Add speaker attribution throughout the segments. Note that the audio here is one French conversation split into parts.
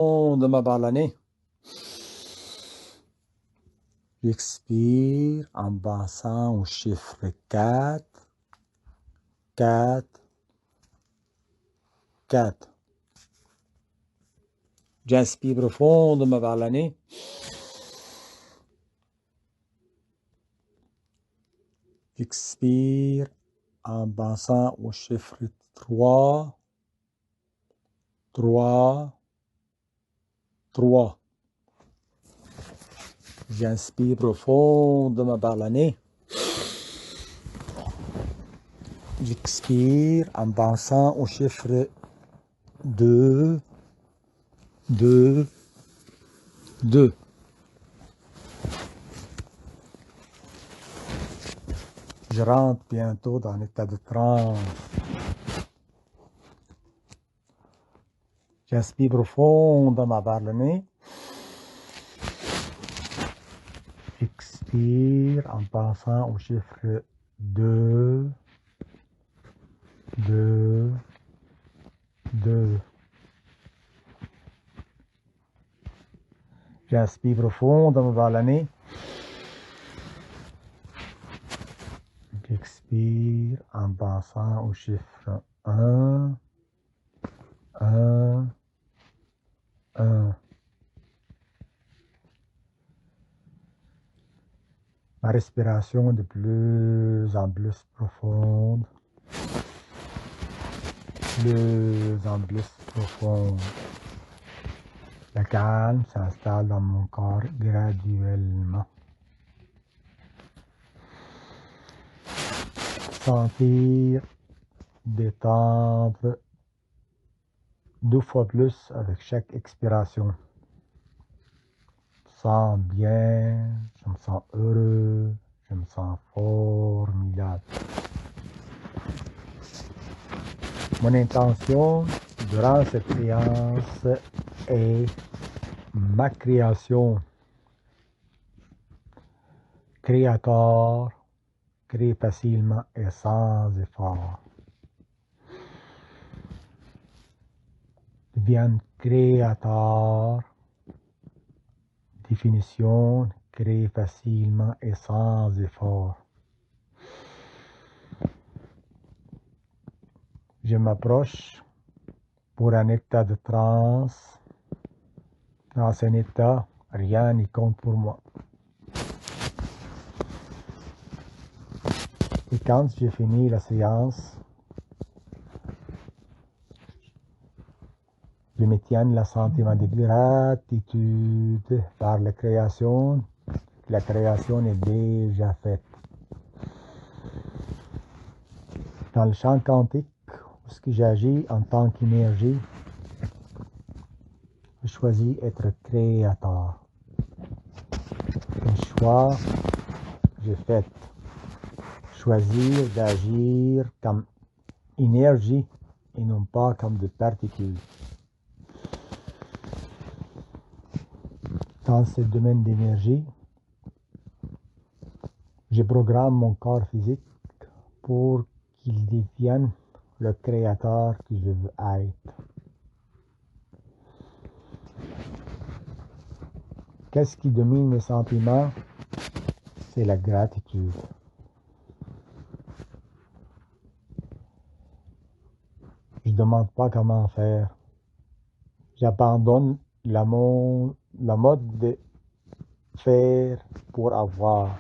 Speaker 1: profondément par le nez. J'expire en passant au chiffre 4, 4, 4. J'inspire profondément par le nez. J'expire en passant au chiffre 3, 3, 3. J'inspire profondément par le nez. J'expire en passant au chiffre 2, 2, 2. Je rentre bientôt dans l'état de transe. J'inspire profondément par le nez. J'expire en passant au chiffre 2, 2, 2. J'inspire profondément par le nez. J'expire en passant au chiffre 1, 1, 1. Ma respiration de plus en plus profonde. Plus en plus profonde. Le calme s'installe dans mon corps graduellement. Sentir détendre 2 fois plus avec chaque expiration. Je me sens bien, je me sens heureux, je me sens formidable. Mon intention durant cette séance est ma création. Créateur, crée facilement et sans effort. Deviens créateur. Définition, crée facilement et sans effort. Je m'approche pour un état de transe. Dans cet état, rien n'y compte pour moi. Et quand j'ai fini la séance, je me tiens le sentiment de gratitude par la création. La création est déjà faite. Dans le champ quantique, où j'agis en tant qu'énergie, je choisis d'être créateur. Un choix que j'ai fait. Choisir d'agir comme énergie et non pas comme des particules. Dans ce domaine d'énergie, je programme mon corps physique pour qu'il devienne le créateur que je veux être. Qu'est-ce qui domine mes sentiments? C'est la gratitude. Je ne demande pas comment faire. J'abandonne la mode de faire pour avoir.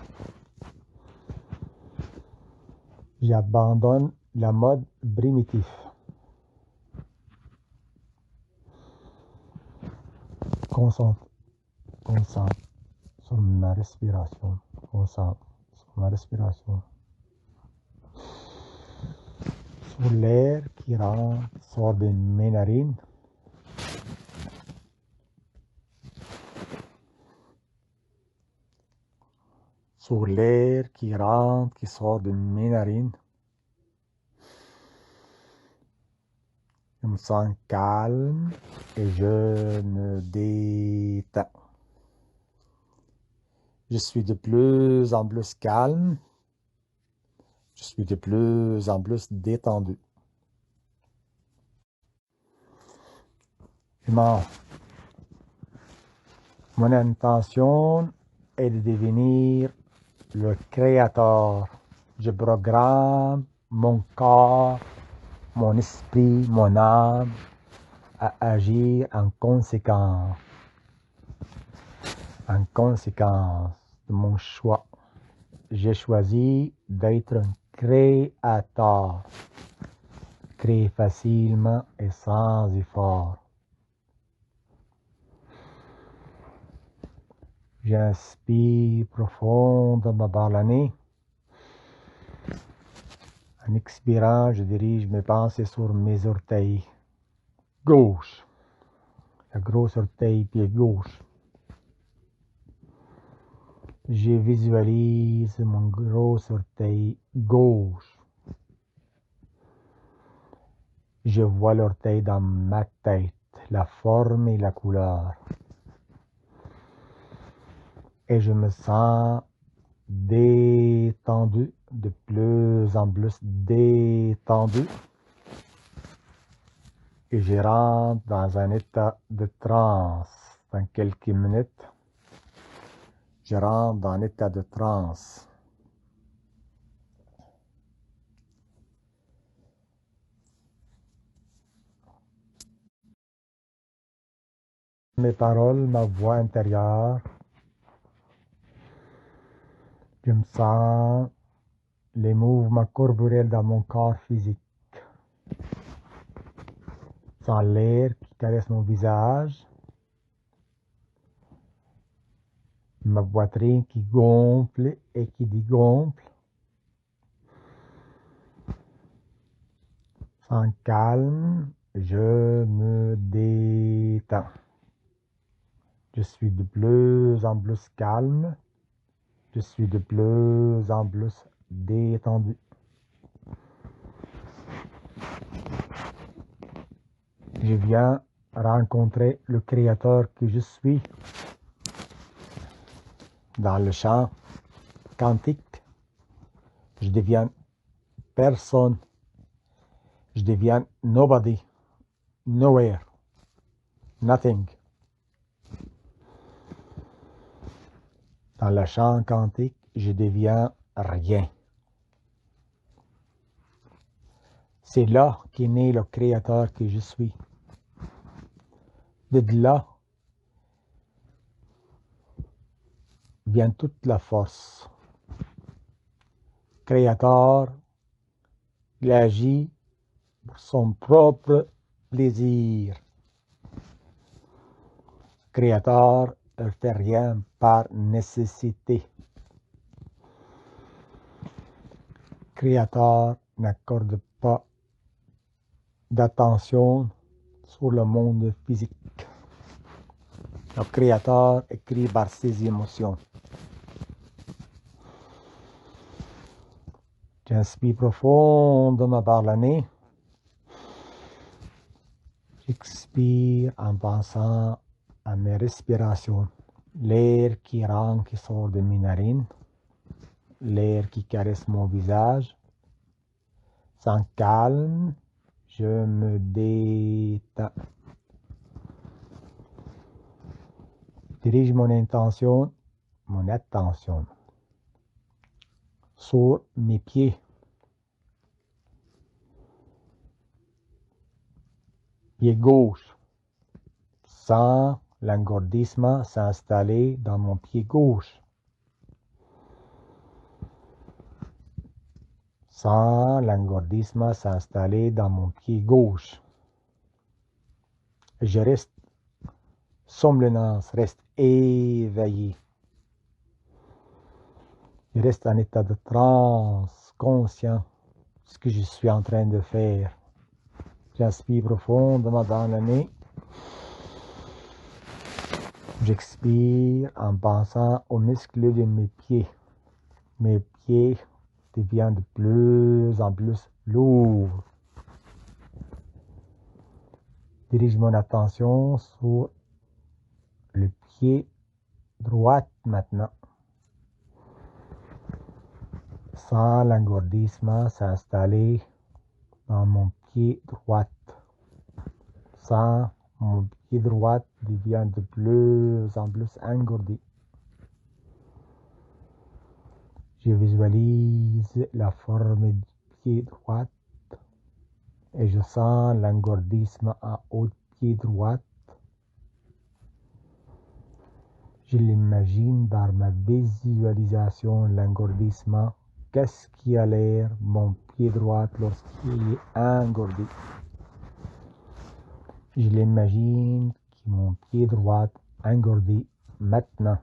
Speaker 1: J'abandonne la mode primitive. Concentre sur ma respiration. Concentre sur ma respiration. Sur l'air qui rentre, sort de mes narines. Sur l'air qui rentre, qui sort de mes narines. Je me sens calme et je me détends. Je suis de plus en plus calme. Je suis de plus en plus détendu. Je m'en Mon intention est de devenir le créateur. Je programme mon corps, mon esprit, mon âme à agir en conséquence de mon choix. J'ai choisi d'être un créateur, créer facilement et sans effort. J'inspire profondément par le nez. En expirant, je dirige mes pensées sur mes orteils gauche, le gros orteil pied gauche. Je visualise mon gros orteil gauche. Je vois l'orteil dans ma tête, la forme et la couleur. Et je me sens détendu, de plus en plus détendu. Et je rentre dans un état de transe. Dans quelques minutes, je rentre dans un état de transe. Mes paroles, ma voix intérieure, je me sens les mouvements corporels dans mon corps physique. Je sens l'air qui caresse mon visage, ma poitrine qui gonfle et qui dégonfle. Sans calme, je me détends. Je suis de plus en plus calme. Je suis de plus en plus détendu. Je viens rencontrer le créateur que je suis dans le champ quantique. Je deviens personne. Je deviens nobody, nowhere, nothing. Dans le champ quantique, je deviens rien. C'est là qu'est né le créateur que je suis. De là vient toute la force. Créateur, il agit pour son propre plaisir. Créateur ne fait rien par nécessité. Créateur n'accorde pas d'attention sur le monde physique. Le créateur écrit par ses émotions. J'inspire profondément par le nez. J'expire en pensant à mes respirations. L'air qui rentre, qui sort de mes narines. L'air qui caresse mon visage. Sans calme, je me détends. Dirige mon attention sur mes pieds. Pied gauche. Sans l'engourdissement s'installer dans mon pied gauche. Sans l'engourdissement s'installer dans mon pied gauche. Je reste somnolence, reste éveillé. Je reste en état de transe, conscient de ce que je suis en train de faire. J'inspire profondément dans le nez. J'expire en pensant aux muscles de mes pieds. Mes pieds deviennent de plus en plus lourds. Dirige mon attention sur le pied droit maintenant. Sans l'engourdissement s'installer dans mon pied droit. Sans mon pied droit devient de plus en plus engourdi. Je visualise la forme du pied droit et je sens l'engourdissement en haut du pied droit. Je l'imagine par ma visualisation, l'engourdissement. Qu'est-ce qui a l'air mon pied droit lorsqu'il est engourdi? Je l'imagine que mon pied droit engourdi maintenant.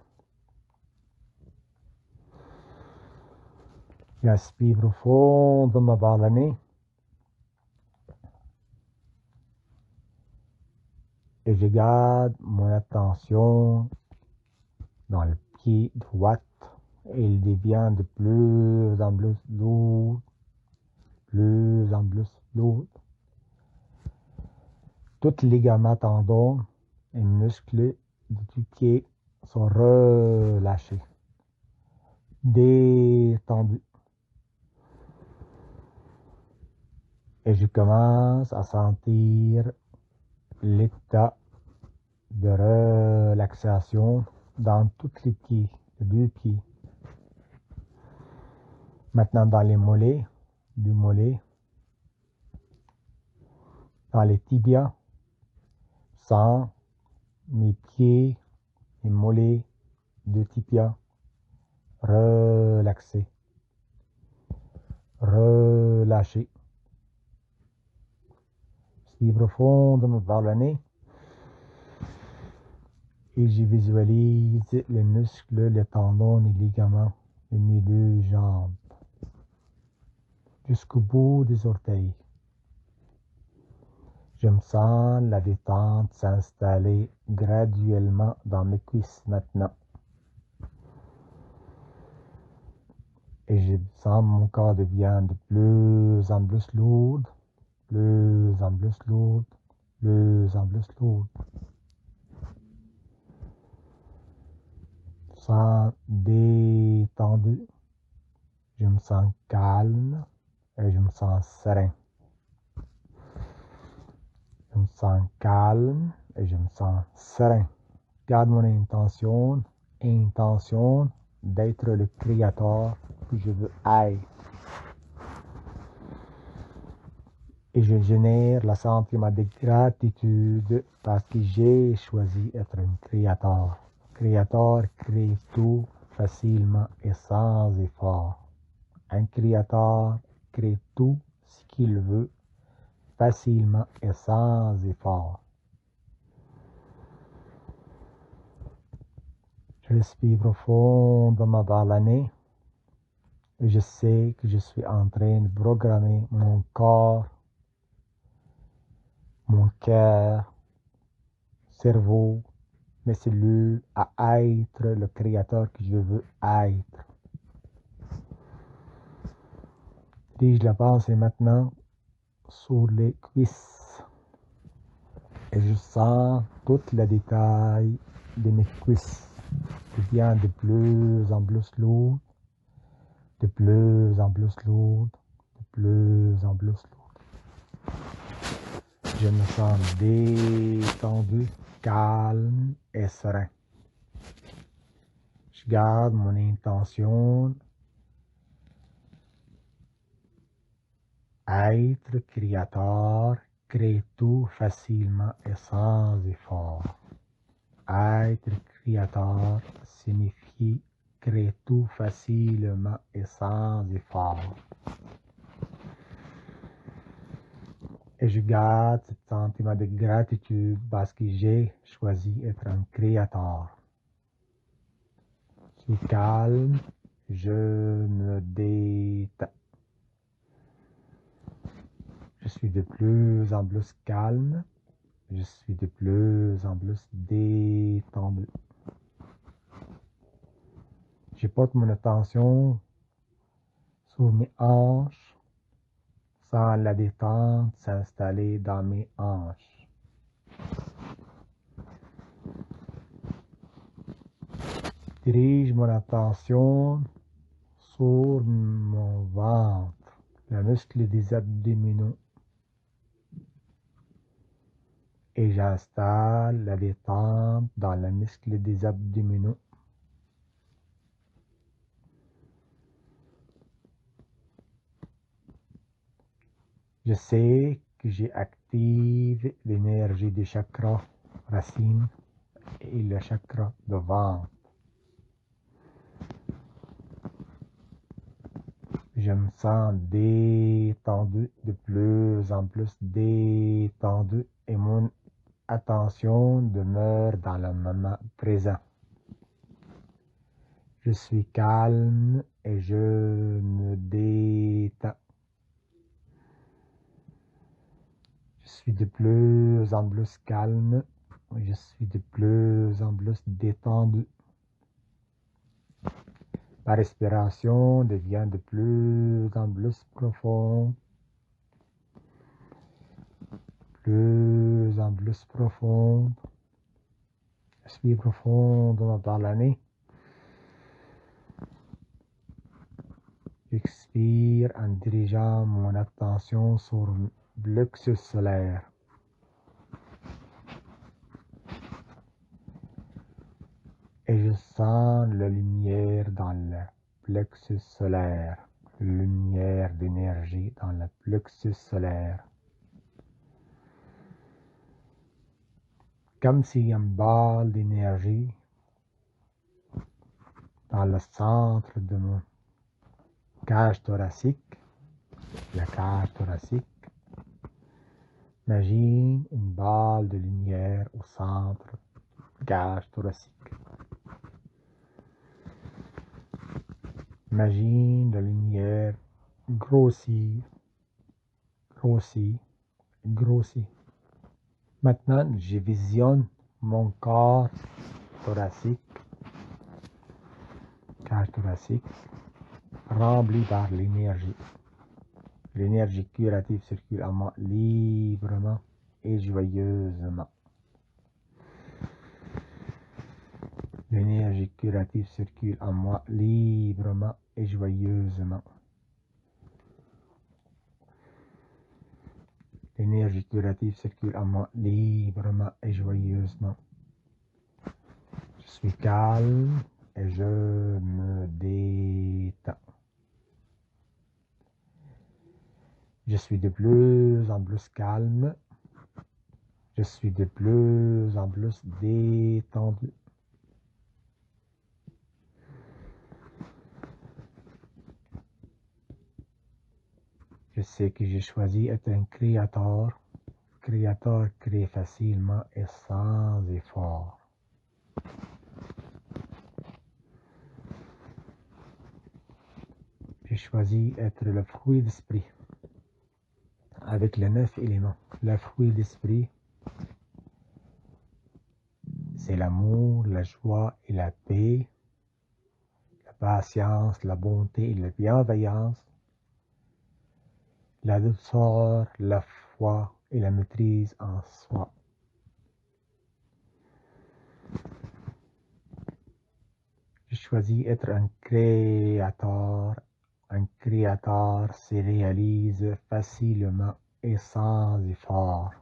Speaker 1: J'inspire profondément par le nez. Et je garde mon attention dans le pied droit. Et il devient de plus en plus lourd, plus en plus lourd. Tous les ligaments, tendons et muscles du pied sont relâchés, détendus. Et je commence à sentir l'état de relaxation dans tous les pieds, les deux pieds. Maintenant dans les mollets, du mollet, dans les tibias, sans mes pieds et mollets de tibia relaxés, relâchés. Respire profondément par le nez. Et je visualise les muscles, les tendons, les ligaments de mes deux jambes jusqu'au bout des orteils. Je me sens la détente s'installer graduellement dans mes cuisses maintenant. Et je sens mon corps devient de plus en plus lourd, plus en plus lourd, plus en plus lourd. Je me sens détendu, je me sens calme et je me sens serein. Je me sens calme et je me sens serein. Garde mon intention d'être le créateur que je veux être. Et je génère le sentiment de gratitude parce que j'ai choisi d'être un créateur. Créateur crée tout facilement et sans effort. Un créateur crée tout ce qu'il veut facilement et sans effort. Je respire profondément par le nez et je sais que je suis en train de programmer mon corps, mon cœur, cerveau, mes cellules à être le créateur que je veux être. Dirige la pensée maintenant sur les cuisses et je sens tout le détail de mes cuisses qui devient de plus en plus lourd, de plus en plus lourd, de plus en plus lourd. Je me sens détendu, calme et serein. Je garde mon intention être créateur, crée tout facilement et sans effort. Être créateur signifie créer tout facilement et sans effort. Et je garde ce sentiment de gratitude parce que j'ai choisi d'être un créateur. Je suis calme, je me détends. Je suis de plus en plus calme, je suis de plus en plus détendu. Je porte mon attention sur mes hanches, sans la détente s'installer dans mes hanches. Je dirige mon attention sur mon ventre, le muscle des abdominaux. et j'installe la détente dans le muscle des abdominaux. Je sais que j'active l'énergie du chakra racine et le chakra de ventre. Je me sens détendu, de plus en plus détendu, et mon attention demeure dans le moment présent. Je suis calme et je me détends. Je suis de plus en plus calme. Je suis de plus en plus détendu. Ma respiration devient de plus en plus profonde. Plus en plus profonde. Respire profondément par le nez. J'expire en dirigeant mon attention sur le plexus solaire. Et je sens la lumière dans le plexus solaire. Lumière d'énergie dans le plexus solaire. Comme s'il y a une balle d'énergie dans le centre de mon cage thoracique. La cage thoracique. Imagine une balle de lumière au centre de la cage thoracique. Imagine la lumière grossir, grossir, grossir. Maintenant, je visionne mon corps thoracique, cage thoracique, rempli par l'énergie. L'énergie curative circule en moi librement et joyeusement. L'énergie curative circule en moi librement et joyeusement. L'énergie curative circule en moi librement et joyeusement. Je suis calme et je me détends. Je suis de plus en plus calme. Je suis de plus en plus détendu. Je sais que j'ai choisi d'être un créateur. Créateur crée facilement et sans effort. J'ai choisi d'être le fruit d'esprit. Avec les 9 éléments. Le fruit d'esprit, c'est l'amour, la joie et la paix, la patience, la bonté et la bienveillance, la douceur, la foi et la maîtrise en soi. J'ai choisi d'être un créateur. Un créateur se réalise facilement et sans effort.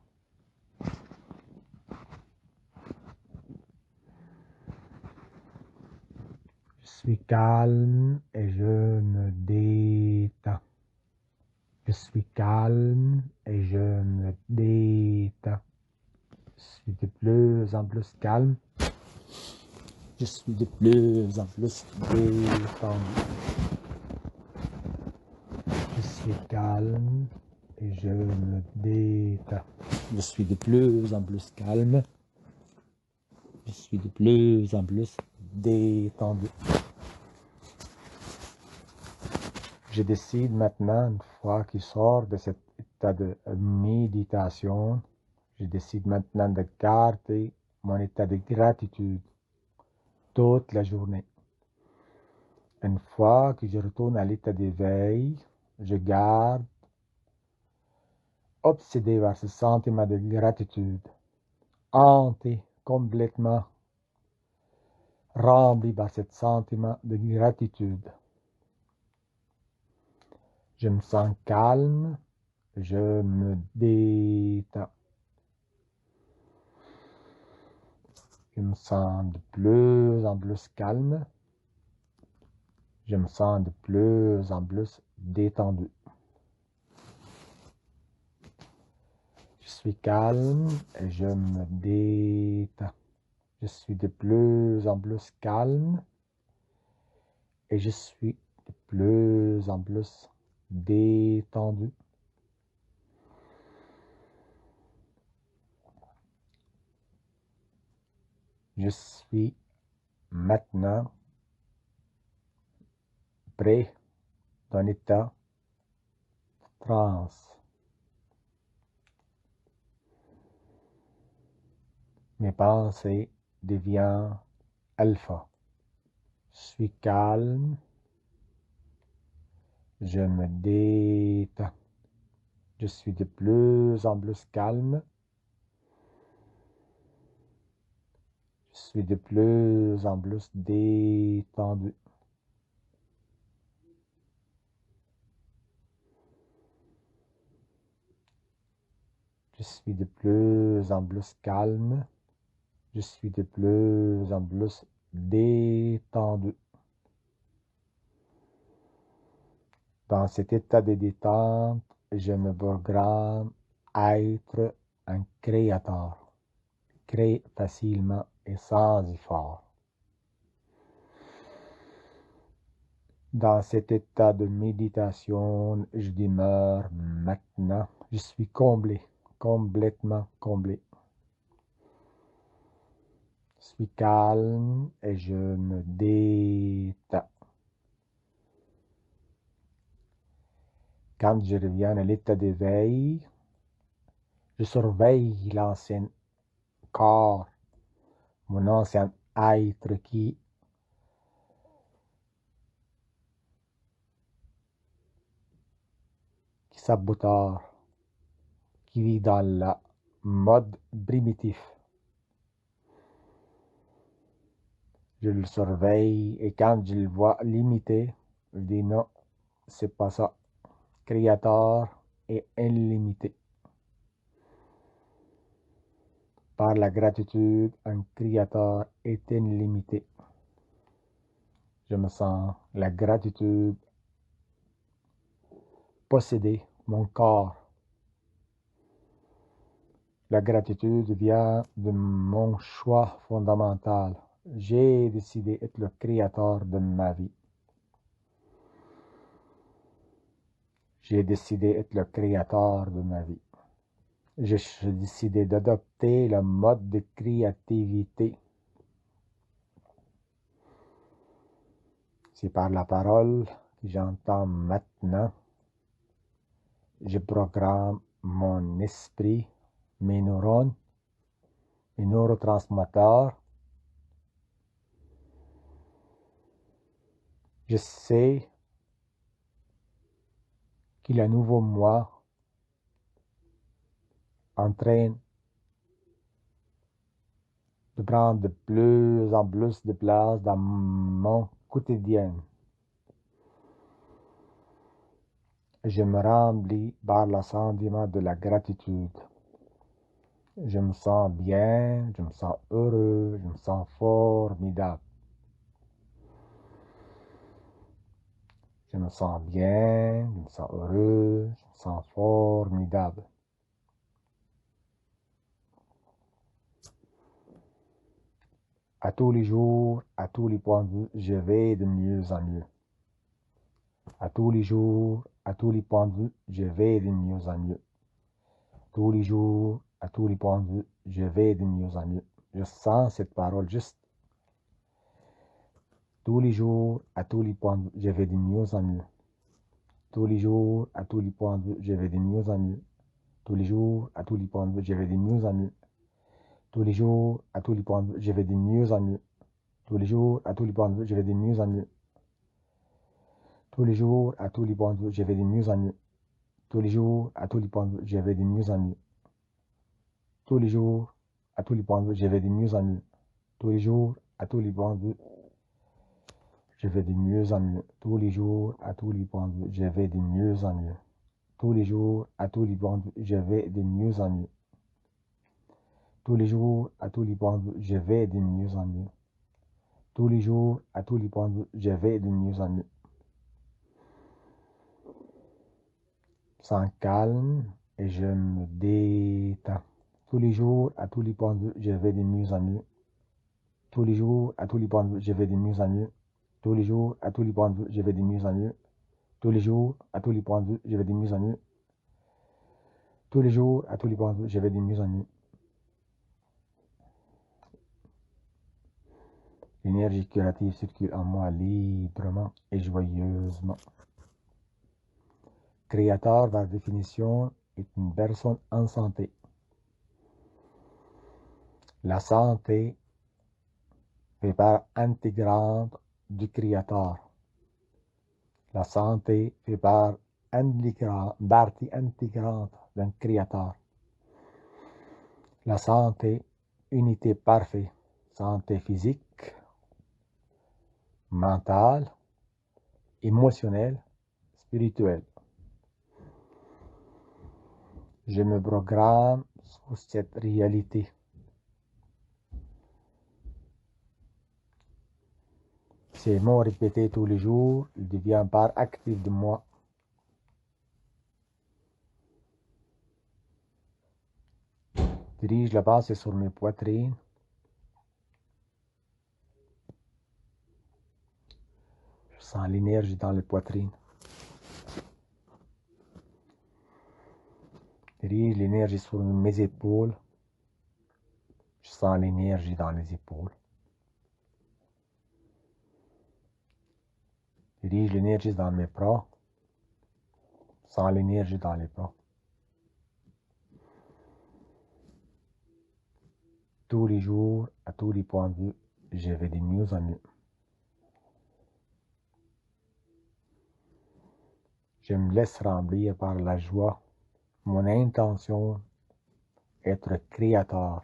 Speaker 1: Je suis calme et je me détends. Je suis calme et je me détends. Je suis de plus en plus calme. Je suis de plus en plus détendu. Je suis calme et je me détends. Je suis de plus en plus calme. Je suis de plus en plus détendu. Je décide maintenant, une fois qu'il sort de cet état de méditation, je décide maintenant de garder mon état de gratitude toute la journée. Une fois que je retourne à l'état d'éveil, je garde obsédé par ce sentiment de gratitude, hanté complètement, rempli par ce sentiment de gratitude. Je me sens calme, je me détends. Je me sens de plus en plus calme. Je me sens de plus en plus détendu. Je suis calme et je me détends. Je suis de plus en plus calme et je suis de plus en plus détendu. Je suis maintenant près d'un état de transe. Mes pensées deviennent alpha. Je suis calme. Je me détends. Je suis de plus en plus calme. Je suis de plus en plus détendu. Je suis de plus en plus calme. Je suis de plus en plus détendu. Dans cet état de détente, je me programme à être un créateur. Crée facilement et sans effort. Dans cet état de méditation, je demeure maintenant. Je suis comblé, complètement comblé. Je suis calme et je me détends. Quand je reviens à l'état d'éveil, je surveille l'ancien corps, mon ancien être qui saboteur, qui vit dans le mode primitif. Je le surveille et quand je le vois limité, je dis non, c'est pas ça. Créateur et illimité. Par la gratitude, un créateur est illimité. Je me sens la gratitude posséder mon corps. La gratitude vient de mon choix fondamental. J'ai décidé d'être le créateur de ma vie. J'ai décidé d'être le créateur de ma vie. J'ai décidé d'adopter le mode de créativité. C'est par la parole que j'entends maintenant. Je programme mon esprit, mes neurones, mes neurotransmetteurs. Je sais qu'il y a un nouveau moi en train de prendre de plus en plus de place dans mon quotidien. Je me remplis par le sentiment de la gratitude. Je me sens bien, je me sens heureux, je me sens formidable. Je me sens bien, je me sens heureux, je me sens formidable. À tous les jours, à tous les points de vue, je vais de mieux en mieux. À tous les jours, à tous les points de vue, je vais de mieux en mieux. Tous les jours, à tous les points de vue, je vais de mieux en mieux. Je sens cette parole juste. Tous les jours, à tous les points de vue, je vais de mieux en mieux. Tous les jours, à tous les points de vue, je vais de mieux en mieux. Tous les jours, à tous les points de vue, je vais de mieux en mieux. Tous les jours, à tous les points de vue, je vais de mieux en mieux. Tous les jours, à tous les points de vue, je vais de mieux en mieux. Tous les jours, à tous les points de vue, je vais de mieux en mieux. Tous les jours, à tous les points de vue, je vais de mieux en mieux. Tous les jours, à tous les points de vue, je vais de mieux en mieux. Tous les jours, à tous les points de vue, je vais de mieux en mieux. Tous les jours, à tous les points de vue, je vais de mieux en mieux. Tous les jours, à tous les points de vue, je vais de mieux en mieux. Tous les jours, à tous les points de vue, je vais de mieux en mieux. Tous les jours, à tous les points de vue, je vais de mieux en mieux. Sans calme et je me détends. Tous les jours, à tous les points de vue, je vais de mieux en mieux. Tous les jours, à tous les points de vue, je vais de mieux en mieux. Tous les jours, à tous les points de vue, je vais de mieux en mieux. Tous les jours, à tous les points de vue, je vais de mieux en mieux. Tous les jours, à tous les points de vue, je vais de mieux en mieux. L'énergie créative circule en moi librement et joyeusement. Créateur, par définition, est une personne en santé. La santé fait part intégrante du Créateur. La santé fait partie intégrante d'un Créateur. La santé, unité parfaite, santé physique, mentale, émotionnelle, spirituelle. Je me programme sur cette réalité. Ces mots répétés tous les jours, ils deviennent part active de moi. Dirige la pensée sur mes poitrines. Je sens l'énergie dans les poitrines. Dirige l'énergie sur mes épaules. Je sens l'énergie dans les épaules. Dirige l'énergie dans mes bras. Je sens l'énergie dans les bras. Tous les jours, à tous les points de vue, je vais de mieux en mieux. Je me laisse remplir par la joie. Mon intention, être créateur.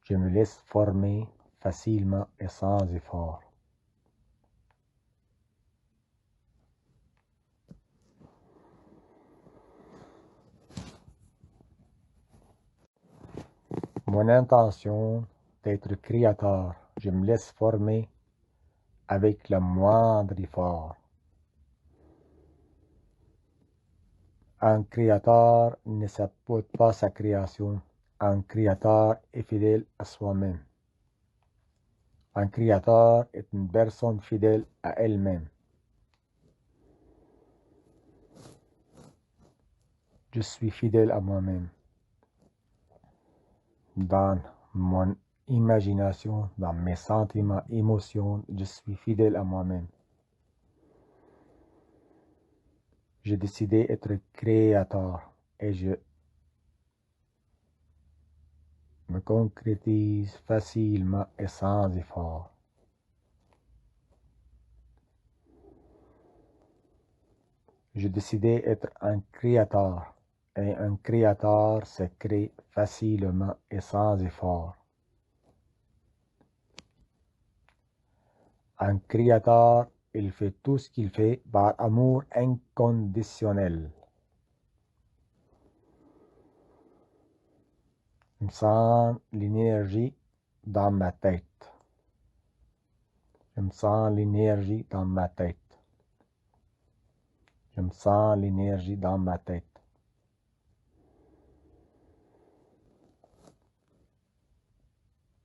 Speaker 1: Je me laisse former facilement et sans effort. Mon intention d'être créateur. Je me laisse former avec le moindre effort. Un créateur ne sabote pas sa création. Un créateur est fidèle à soi-même. Un créateur est une personne fidèle à elle-même. Je suis fidèle à moi-même. Dans mon imagination, dans mes sentiments, émotions, je suis fidèle à moi-même. J'ai décidé d'être créateur et je me concrétise facilement et sans effort. J'ai décidé d'être un créateur et un créateur se crée facilement et sans effort. Un créateur, il fait tout ce qu'il fait par amour inconditionnel. Je sens l'énergie dans ma tête. Je me sens l'énergie dans ma tête. Je me sens l'énergie dans ma tête.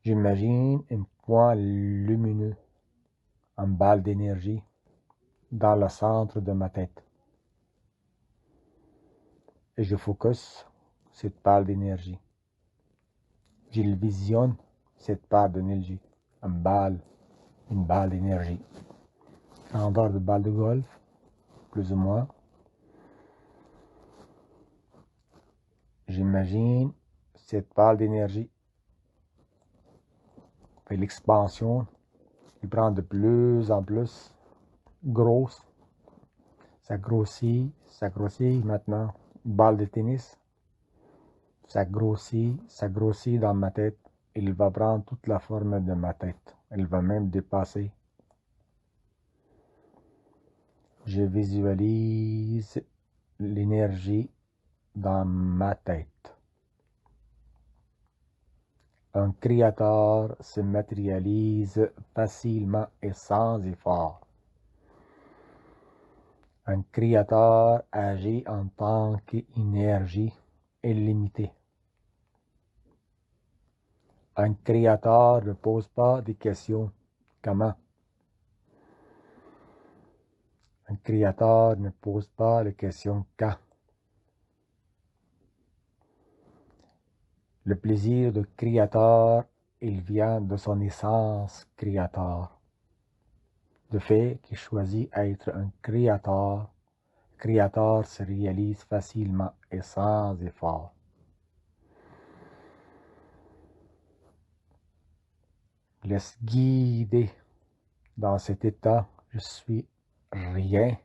Speaker 1: J'imagine un point lumineux, un balle d'énergie dans le centre de ma tête. Et je focus cette balle d'énergie. Je visionne cette balle d'énergie, une balle d'énergie. Grandeur de balle de golf, plus ou moins. J'imagine cette balle d'énergie fait l'expansion, il prend de plus en plus grosse. Ça grossit maintenant. Balle de tennis, ça grossit dans ma tête. Il va prendre toute la forme de ma tête. Elle va même dépasser. Je visualise l'énergie dans ma tête. Un créateur se matérialise facilement et sans effort. Un créateur agit en tant qu'énergie illimitée. Un créateur ne pose pas de questions. Comment? Un créateur ne pose pas les questions quand. Le plaisir de créateur, il vient de son essence créateur. De fait qu'il choisit être un créateur, créateur se réalise facilement et sans effort. Laisse guider dans cet état, je suis rien,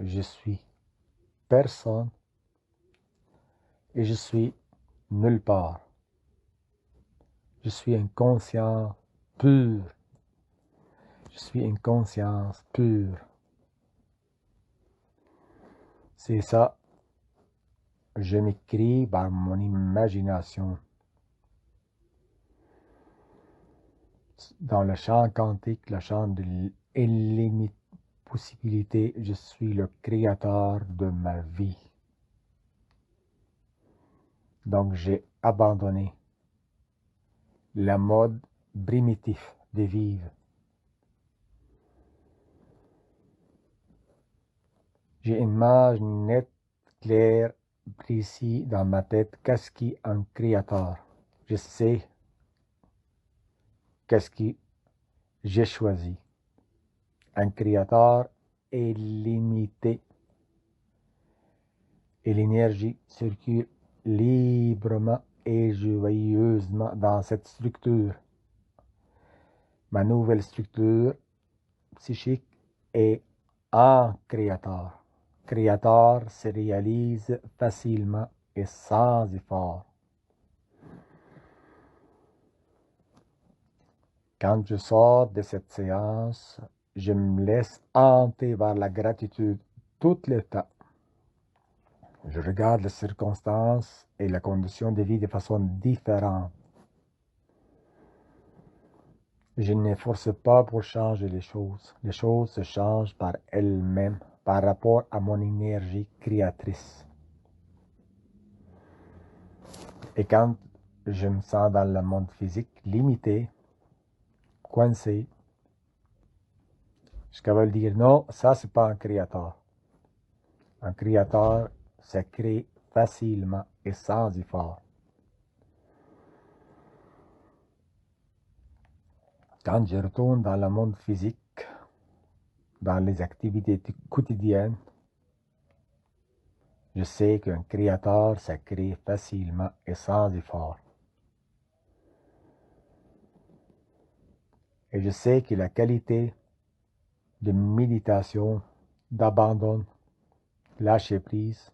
Speaker 1: je suis personne et je suis nulle part. Je suis une conscience pure. Je suis une conscience pure. C'est ça. Je m'écris par mon imagination. Dans le champ quantique, le champ de l'illimité possibilité, je suis le créateur de ma vie. Donc j'ai abandonné le mode primitif de vivre. J'ai une image nette, claire, précise dans ma tête. Qu'est-ce qu'est un créateur? Je sais qu'est-ce que j'ai choisi. Un créateur est limité et l'énergie circule librement et joyeusement dans cette structure. Ma nouvelle structure psychique est un créateur. Créateur se réalise facilement et sans effort. Quand je sors de cette séance, je me laisse hanter par la gratitude tout le temps. Je regarde les circonstances et les conditions de vie de façon différente. Je ne force pas pour changer les choses. Les choses se changent par elles-mêmes par rapport à mon énergie créatrice. Et quand je me sens dans le monde physique limité, coincé, je suis capable de dire non, ça c'est pas un créateur. Un créateur se crée facilement et sans effort. Quand je retourne dans le monde physique, dans les activités quotidiennes, je sais qu'un créateur se crée facilement et sans effort. Et je sais que la qualité de méditation, d'abandon, lâcher prise,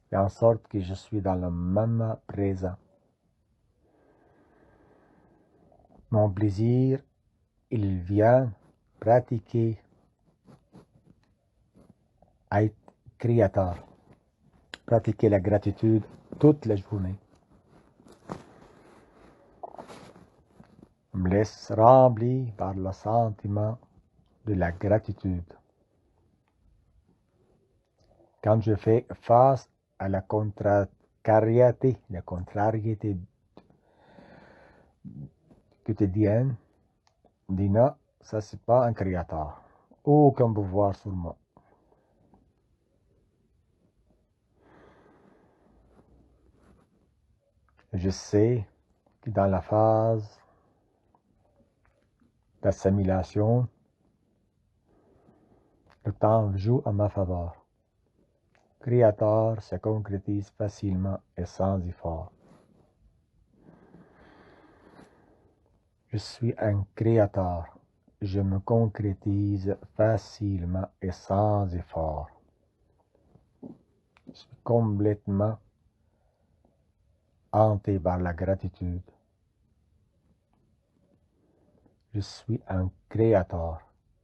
Speaker 1: fait en sorte que je suis dans le moment présent. Mon plaisir, il vient pratiquer à être créateur, pratiquer la gratitude toute la journée. Je me laisse remplir par le sentiment de la gratitude. Quand je fais face à la contrariété quotidienne, dis non, ça c'est pas un créateur. Aucun pouvoir sur moi. Je sais que dans la phase d'assimilation, le temps joue en ma faveur. Créateur se concrétise facilement et sans effort. Je suis un créateur. Je me concrétise facilement et sans effort. Je suis complètement hanté par la gratitude. Je suis un créateur.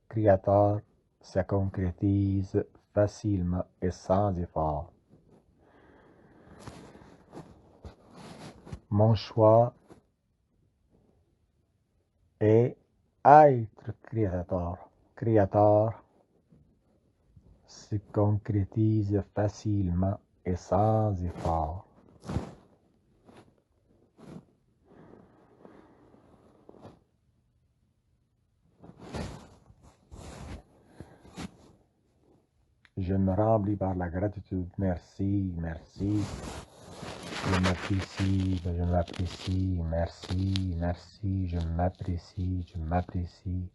Speaker 1: Créateur se concrétise facilement et sans effort. Mon choix et être créateur. Créateur se concrétise facilement et sans effort. Je me remplis par la gratitude. Merci, merci. Je m'apprécie, je m'apprécie. Merci, merci. Je m'apprécie, je m'apprécie.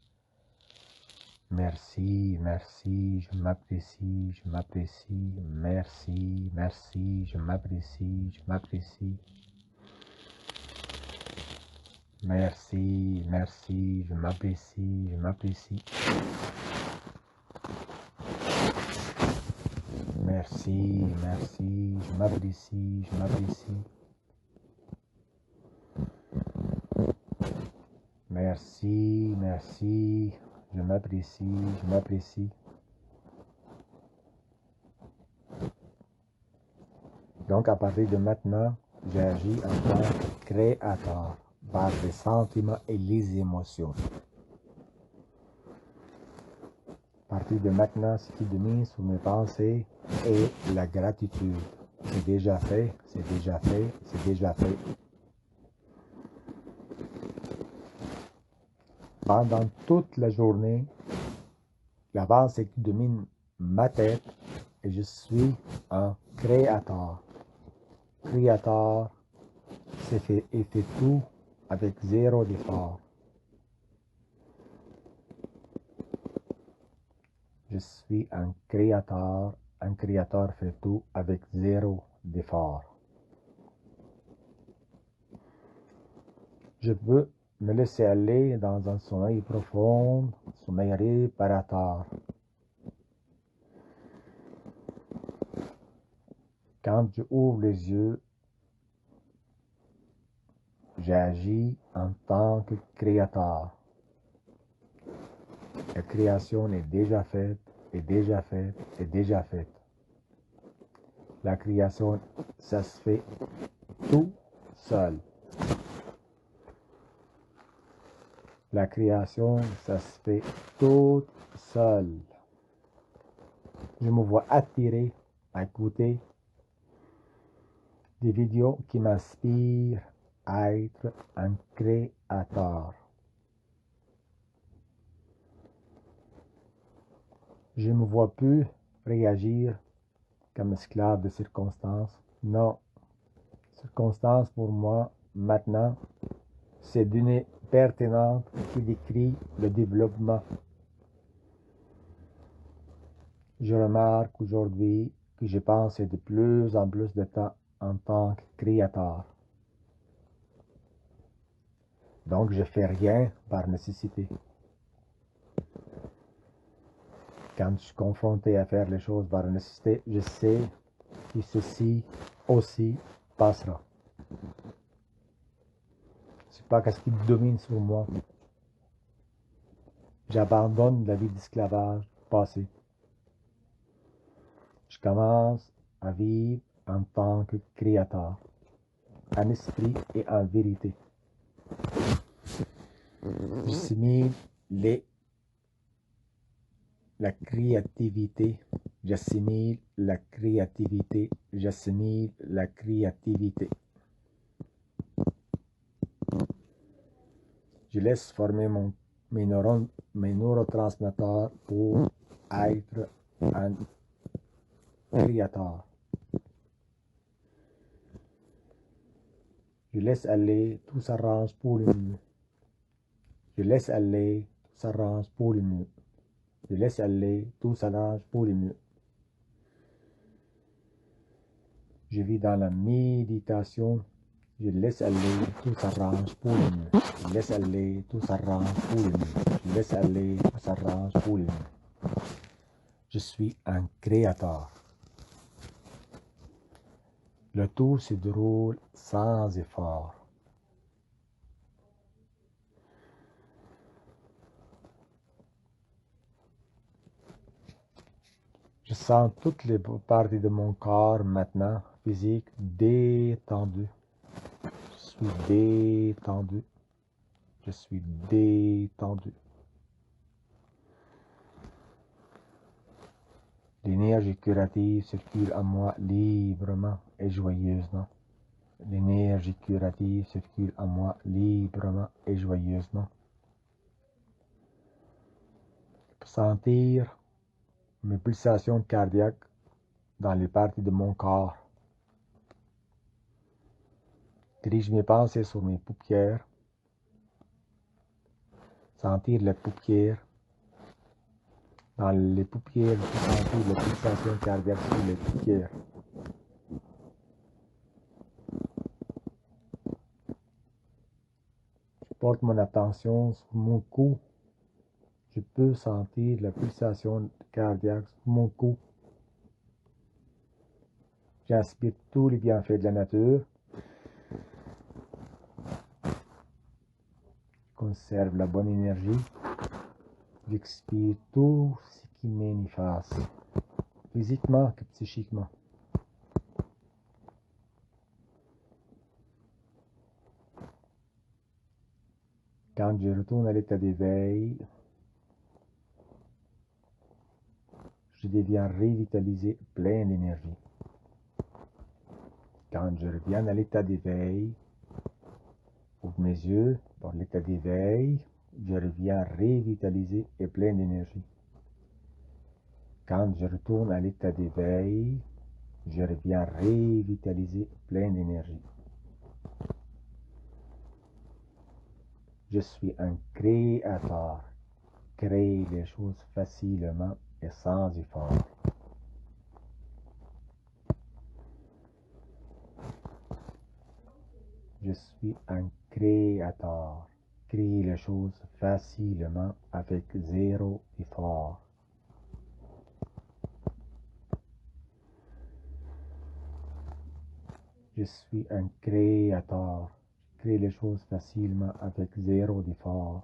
Speaker 1: Merci, merci. Je m'apprécie, je m'apprécie. Merci, merci. Je m'apprécie, je m'apprécie. Merci, merci. Je m'apprécie, je m'apprécie. Merci, merci, je m'apprécie, je m'apprécie. Merci, merci, je m'apprécie, je m'apprécie. Donc, à partir de maintenant, j'agis en tant que créateur par les sentiments et les émotions. À partir de maintenant, ce qui domine sur mes pensées est la gratitude. C'est déjà fait, c'est déjà fait, c'est déjà fait. Pendant toute la journée, la pensée qui domine ma tête, et je suis un créateur. Créateur, et fait tout avec zéro effort. Je suis un créateur fait tout avec zéro effort. Je peux me laisser aller dans un sommeil profond, sommeil réparateur. Quand je ouvre les yeux, j'agis en tant que créateur. La création est déjà faite, est déjà faite, est déjà faite. La création, ça se fait tout seul. La création, ça se fait tout seul. Je me vois attiré à écouter des vidéos qui m'inspirent à être un créateur. Je ne me vois plus réagir comme esclave de circonstances. Non, circonstances pour moi, maintenant, c'est données pertinentes qui décrit le développement. Je remarque aujourd'hui que je pense de plus en plus de temps en tant que créateur. Donc, je fais rien par nécessité. Quand je suis confronté à faire les choses par nécessité, je sais que ceci aussi passera. C'est pas qu'est-ce qui domine sur moi. J'abandonne la vie d'esclavage passée. Je commence à vivre en tant que créateur, en esprit et en vérité. J'assimile la créativité, j'assimile la créativité, j'assimile la créativité. Je laisse former mes neurotransmetteurs pour être un créateur. Je laisse aller, tout s'arrange pour le mieux. Je laisse aller, tout s'arrange pour le mieux. Je laisse aller, tout s'arrange pour le mieux. Je vis dans la méditation. Je laisse aller, tout s'arrange pour le mieux. Je laisse aller, tout s'arrange pour le mieux. Je laisse aller, tout s'arrange pour le mieux. Je suis un créateur. Le tout se déroule sans effort. Je sens toutes les parties de mon corps maintenant, physique, détendues. Je suis détendu. Je suis détendu. L'énergie curative circule en moi librement et joyeusement. L'énergie curative circule en moi librement et joyeusement. Pour sentir mes pulsations cardiaques dans les parties de mon corps. Dirige mes pensées sur mes paupières. Sentir les paupières. Dans les paupières, je peux sentir les pulsations cardiaques sur les paupières. Je porte mon attention sur mon cou. Je peux sentir la pulsation cardiaque sur mon cou. J'inspire tous les bienfaits de la nature. Je conserve la bonne énergie. J'expire tout ce qui m'est néfaste, physiquement que psychiquement. Quand je retourne à l'état d'éveil, je deviens revitalisé, plein d'énergie. Quand je reviens à l'état d'éveil, ouvre mes yeux dans l'état d'éveil, je reviens revitalisé et plein d'énergie. Quand je retourne à l'état d'éveil, je reviens revitalisé, plein d'énergie. Je suis un créateur. Crée les choses facilement et sans effort. Je suis un créateur. Crée les choses facilement avec zéro effort. Je suis un créateur. Crée les choses facilement avec zéro effort.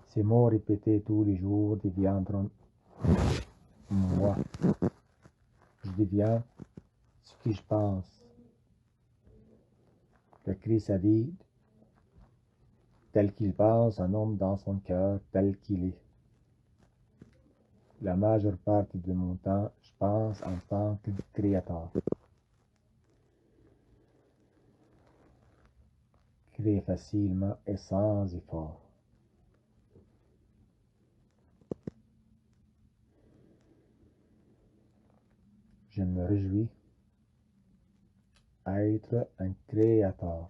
Speaker 1: Ces mots répétés tous les jours deviendront moi. Je deviens ce que je pense. Je crée sa vie tel qu'il pense, un homme dans son cœur tel qu'il est. La majeure partie de mon temps, je pense en tant que créateur. Crée facilement et sans effort. Je me réjouis à être un créateur.